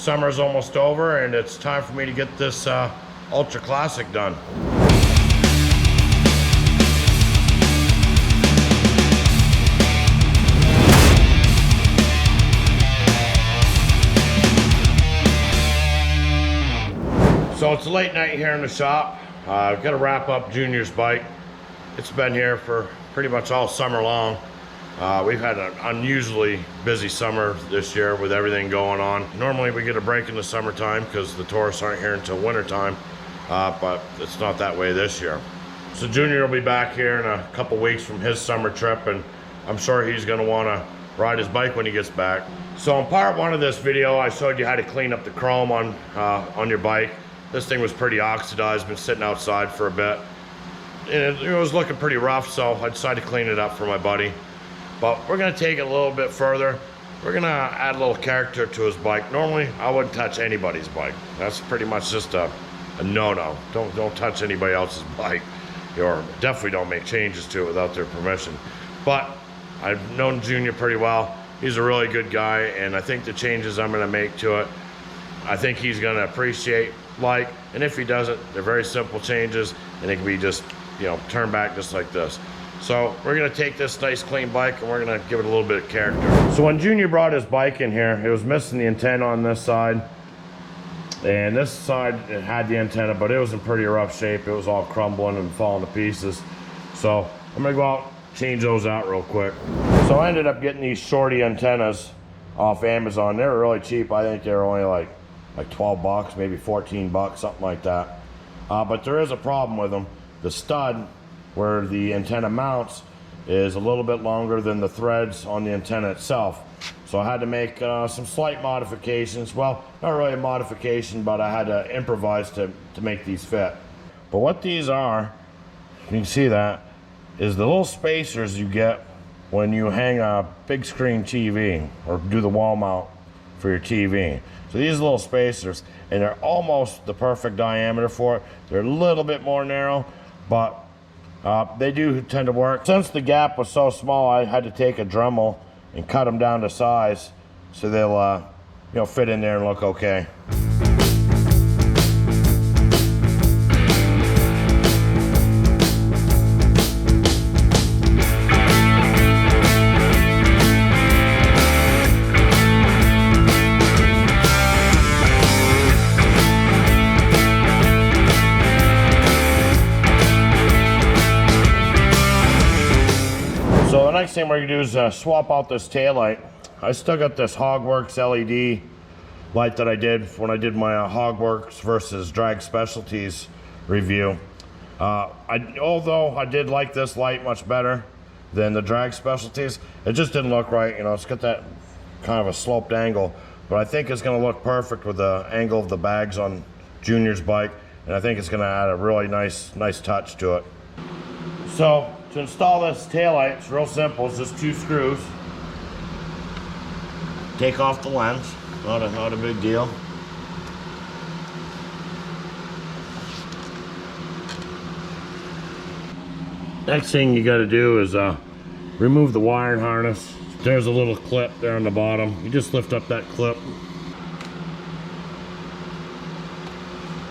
Summer's almost over and it's time for me to get this Ultra Classic done. So it's a late night here in the shop. I've got to wrap up Junior's bike. It's been here for pretty much all summer long. We've had an unusually busy summer this year with everything going on. Normally we get a break in the summertime because the tourists aren't here until wintertime, but it's not that way this year. So Junior will be back here in a couple weeks from his summer trip, and I'm sure he's going to want to ride his bike when he gets back. So in part one of this video, I showed you how to clean up the chrome on your bike. This thing was pretty oxidized, been sitting outside for a bit. And it was looking pretty rough, so I decided to clean it up for my buddy. But we're gonna take it a little bit further. We're gonna add a little character to his bike. Normally, I wouldn't touch anybody's bike. That's pretty much just a no-no. Don't touch anybody else's bike. Or definitely don't make changes to it without their permission. But I've known Junior pretty well. He's a really good guy, and I think the changes I'm gonna make to it, I think he's gonna appreciate. And if he doesn't, they're very simple changes, and it can be just, you know, turn back just like this. So we're gonna take this nice clean bike and we're gonna give it a little bit of character. So when Junior brought his bike in here, it was missing the antenna on this side, and this side it had the antenna, but it was in pretty rough shape. It was all crumbling and falling to pieces. So I'm gonna go out, change those out real quick. So I ended up getting these shorty antennas off Amazon. They were really cheap. I think they were only like 12 bucks, maybe 14 bucks, something like that. But there is a problem with them. The stud where the antenna mounts is a little bit longer than the threads on the antenna itself. So I had to make some slight modifications. Well, not really a modification, but I had to improvise to make these fit. But what these are, you can see that, is the little spacers you get when you hang a big screen TV or do the wall mount for your TV. So these little spacers, and they're almost the perfect diameter for it. They're a little bit more narrow, but they do tend to work. Since the gap was so small, I had to take a Dremel and cut them down to size so they'll you know, fit in there and look okay. So the next thing we're gonna do is swap out this taillight. I still got this Hogworks LED light that I did when I did my Hogworks versus Drag Specialties review. Although I did like this light much better than the Drag Specialties, it just didn't look right. You know, it's got that kind of a sloped angle, but I think it's gonna look perfect with the angle of the bags on Junior's bike, and I think it's gonna add a really nice touch to it. So to install this taillight, it's real simple. It's just 2 screws. Take off the lens, not a big deal. Next thing you got to do is remove the wiring harness. There's a little clip there on the bottom. You just lift up that clip.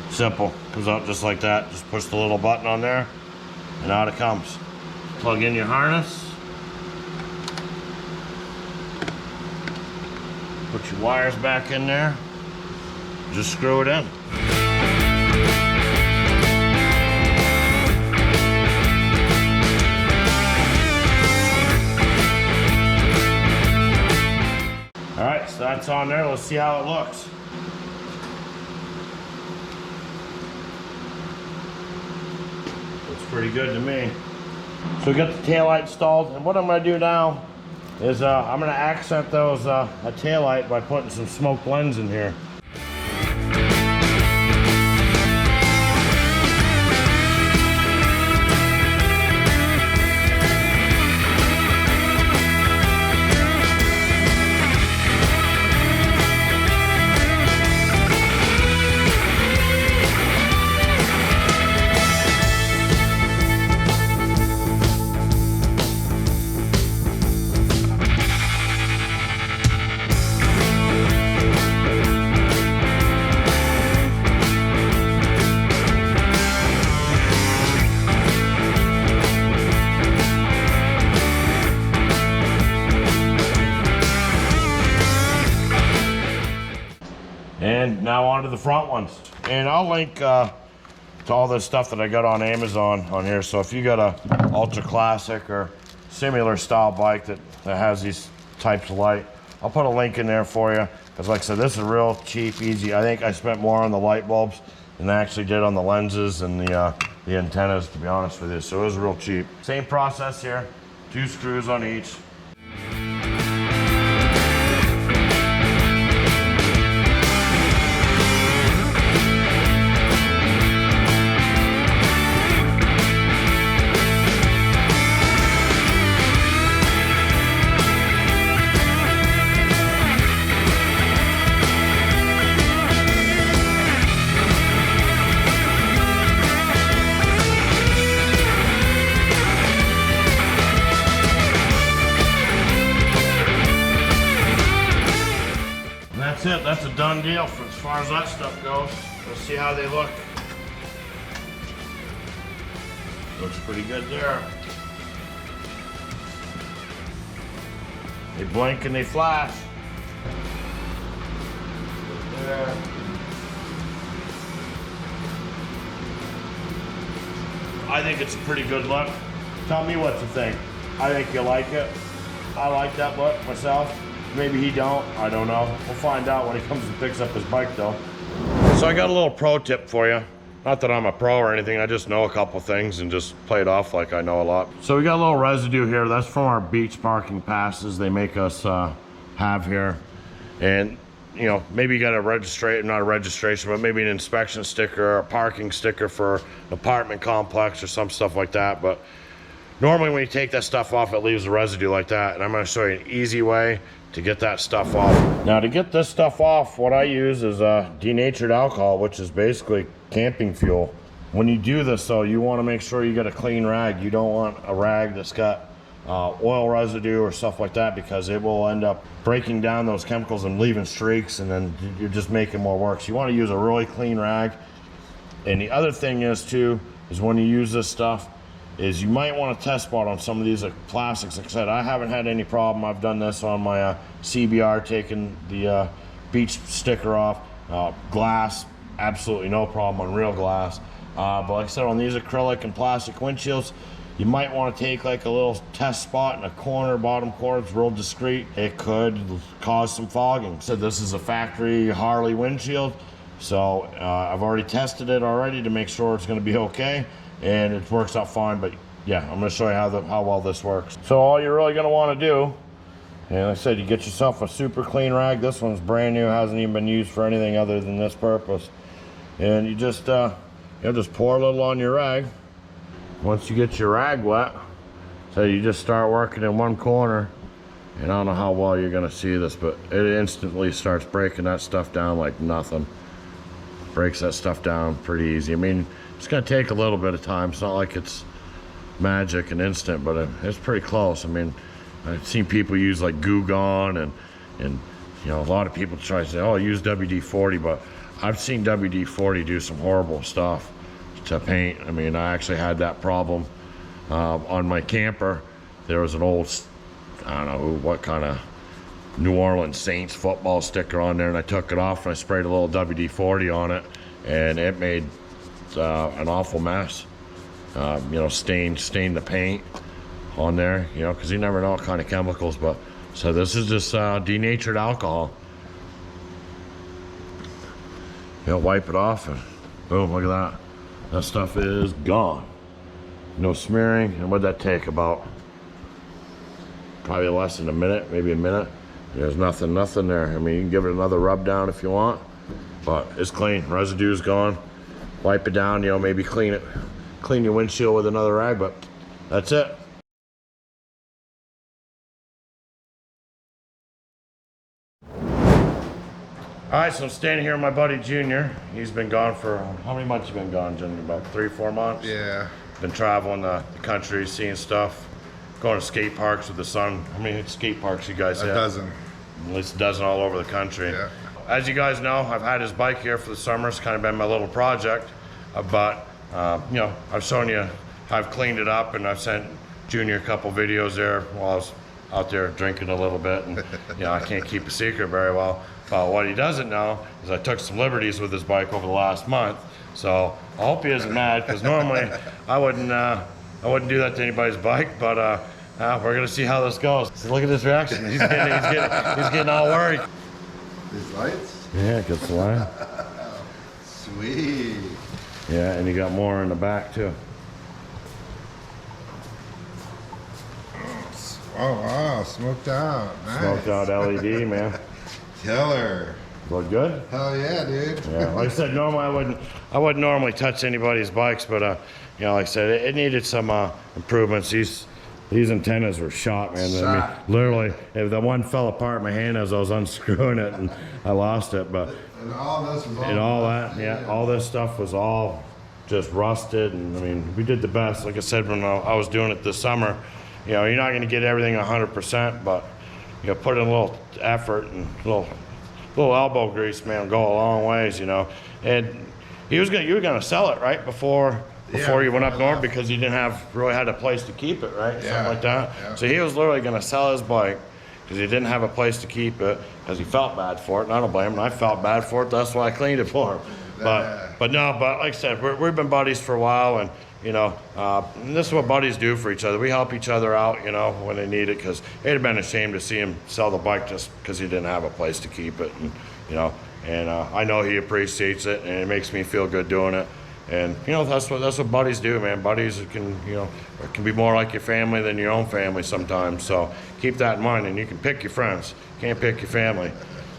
Simple, comes out just like that. Just push the little button on there and out it comes. Plug in your harness. Put your wires back in there. Just screw it in. All right, so that's on there. Let's see how it looks. Looks pretty good to me. So we got the taillight installed, and what I'm going to do now is I'm going to accent those a taillight by putting some smoked lens in here. And now on to the front ones. And I'll link to all this stuff that I got on Amazon on here. So if you got a ultra classic or similar style bike that has these types of light, I'll put a link in there for you. Because like I said, this is real cheap, easy. I think I spent more on the light bulbs than I actually did on the lenses and the antennas, to be honest with you. So it was real cheap. Same process here, 2 screws on each. That's it. That's a done deal for as far as that stuff goes. Let's see how they look. Looks pretty good there. They blink and they flash. There. I think it's a pretty good look. Tell me what you think. I think you like it. I like that look myself. Maybe he don't, I don't know. We'll find out when he comes and picks up his bike though. So I got a little pro tip for you. Not that I'm a pro or anything, I just know a couple things and just play it off like I know a lot. So we got a little residue here. That's from our beach parking passes they make us have here. And you know, maybe you got a registration, not a registration, but maybe an inspection sticker or a parking sticker for an apartment complex or some stuff like that. But normally when you take that stuff off, it leaves a residue like that. And I'm gonna show you an easy way to get that stuff off. Now to get this stuff off, what I use is denatured alcohol, which is basically camping fuel. When you do this though, you wanna make sure you get a clean rag. You don't want a rag that's got oil residue or stuff like that, because it will end up breaking down those chemicals and leaving streaks, and then you're just making more work. So you wanna use a really clean rag. And the other thing is too, is when you use this stuff, is you might want to test spot on some of these plastics. Like I said, I haven't had any problem. I've done this on my CBR, taking the beach sticker off. Glass, absolutely no problem on real glass. But like I said, on these acrylic and plastic windshields, you might want to take like a little test spot in a corner, bottom corner. It's real discreet. It could cause some fogging. So this is a factory Harley windshield. So I've already tested it already to make sure it's going to be okay. And it works out fine, but yeah, I'm going to show you how well this works. So all you're really going to want to do, and like I said, you get yourself a super clean rag. This one's brand new, hasn't even been used for anything other than this purpose. And you just just pour a little on your rag. Once you get your rag wet, so you just start working in one corner. And I don't know how well you're going to see this, but it instantly starts breaking that stuff down like nothing. Breaks that stuff down pretty easy. I mean, it's going to take a little bit of time. It's not like it's magic and instant, but it's pretty close. I mean, I've seen people use like Goo Gone, and you know, a lot of people try to say, oh, use WD-40, but I've seen WD-40 do some horrible stuff to paint. I mean, I actually had that problem on my camper. There was an old, I don't know what kind of New Orleans Saints football sticker on there, and I took it off and I sprayed a little WD-40 on it, and it made an awful mess. You know, stained the paint on there, you know, because you never know what kind of chemicals. But so this is just denatured alcohol. You know, wipe it off and boom, look at that. That stuff is gone. No smearing. And what'd that take? About probably less than a minute, maybe a minute. There's nothing there. I mean, you can give it another rub down if you want, but it's clean. Residue's gone. Wipe it down, you know, maybe clean your windshield with another rag, but that's it. All right, so I'm standing here with my buddy Junior. He's been gone for, how many months you been gone, Junior? About 3 or 4 months? Yeah. Been traveling the country, seeing stuff, going to skate parks with the son. How many skate parks you guys have? A dozen. At least a dozen all over the country. Yeah. As you guys know, I've had his bike here for the summer. It's kind of been my little project, but you know, I've shown you, I've cleaned it up, and I've sent Junior a couple videos there while I was out there drinking a little bit, and you know, I can't keep a secret very well. But what he doesn't know is I took some liberties with his bike over the last month. So I hope he isn't mad, because normally I wouldn't do that to anybody's bike. But we're gonna see how this goes. So look at his reaction. He's getting all worried. These lights? Yeah, it gets the line. Sweet. Yeah, and you got more in the back too. Oh wow, smoked out. Nice. Smoked out LED, man. Killer. Look good? Hell yeah, dude. Yeah, like I said, normally I wouldn't normally touch anybody's bikes, but you know, like I said, it needed some improvements. These antennas were shot, man. I mean, literally, if the one fell apart in my hand as I was unscrewing it, and I lost it. But And all this was all this stuff was all just rusted. And I mean, we did the best. Like I said, when I was doing it this summer, you know, you're not going to get everything 100%, but you know, put in a little effort and a little elbow grease, man, will go a long ways, you know. And you were gonna sell it, right, before you went up north, because you didn't really had a place to keep it, right? Yeah. Something like that. Yeah. So he was literally gonna sell his bike because he didn't have a place to keep it, because he felt bad for it, and I don't blame him. I felt bad for it. That's why I cleaned it for him. But like I said, we've been buddies for a while, and you know, and this is what buddies do for each other. We help each other out, you know, when they need it, because it'd have been a shame to see him sell the bike just because he didn't have a place to keep it, and you know, and I know he appreciates it, and it makes me feel good doing it. And you know, that's what buddies do, man. Buddies can, you know, can be more like your family than your own family sometimes. So keep that in mind, and you can pick your friends, can't pick your family.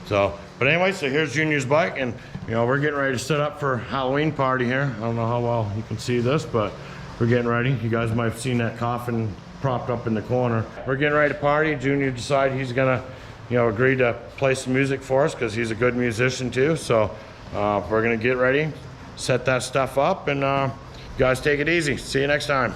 So, but anyway, so here's Junior's bike, and you know, we're getting ready to set up for Halloween party here. I don't know how well you can see this, but we're getting ready. You guys might have seen that coffin propped up in the corner. We're getting ready to party. Junior decided he's gonna, you know, agree to play some music for us, because he's a good musician too. So we're gonna get ready, set that stuff up, and you guys take it easy. See you next time.